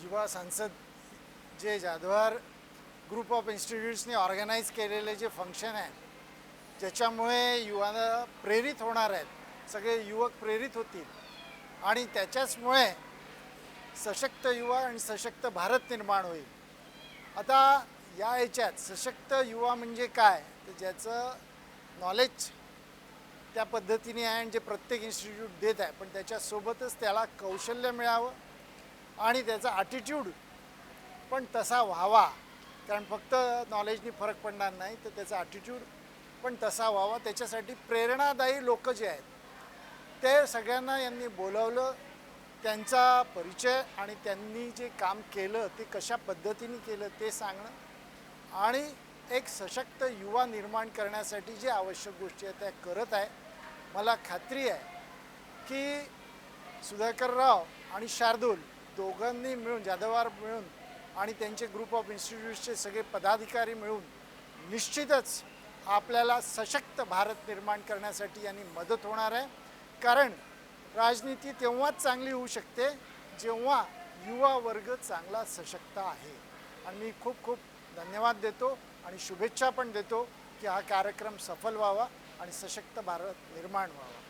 युवा संसद जे जाधवर ग्रुप ऑफ इन्स्टिट्यूट्सने ऑर्गनाईज केलेले जे फंक्शन आहे ज्याच्यामुळे युवांना प्रेरित होणार आहेत, सगळे युवक प्रेरित होतील आणि त्याच्याचमुळे सशक्त युवा आणि सशक्त भारत निर्माण होईल। आता या ह्याच्यात सशक्त युवा म्हणजे काय, तर ज्याचं नॉलेज त्या पद्धतीने आहे आणि जे प्रत्येक इन्स्टिट्यूट देत आहे, पण त्याच्यासोबतच त्याला कौशल्य मिळावं आणि त्याचा ॲटिट्यूड पण तसा व्हावा। कारण फक्त नॉलेजनी फरक पडणार नाही, तर त्याचा ॲटिट्यूड पण तसा व्हावा। त्याच्यासाठी प्रेरणादायी लोक जे आहेत ते सगळ्यांना यांनी बोलवलं, त्यांचा परिचय आणि त्यांनी जे काम केलं ते कशा पद्धतीने केलं ते सांगणं आणि एक सशक्त युवा निर्माण करण्यासाठी जे आवश्यक गोष्टी आहेत त्या करत आहे। मला खात्री आहे की सुधाकरराव आणि शार्दूल दोघांनी मिळून, जाधवर मिळून आणि त्यांचे ग्रुप ऑफ इन्स्टिट्यूट्सचे सगळे पदाधिकारी मिळून निश्चितच आपल्याला सशक्त भारत निर्माण करण्यासाठी यांनी मदत होणार आहे। कारण राजनीती तेव्हाच चांगली होऊ शकते जेव्हा युवा वर्ग चांगला सशक्त आहे। आणि मी खूप खूप धन्यवाद देतो आणि शुभेच्छा पण देतो की हा कार्यक्रम सफल व्हावा आणि सशक्त भारत निर्माण व्हावा।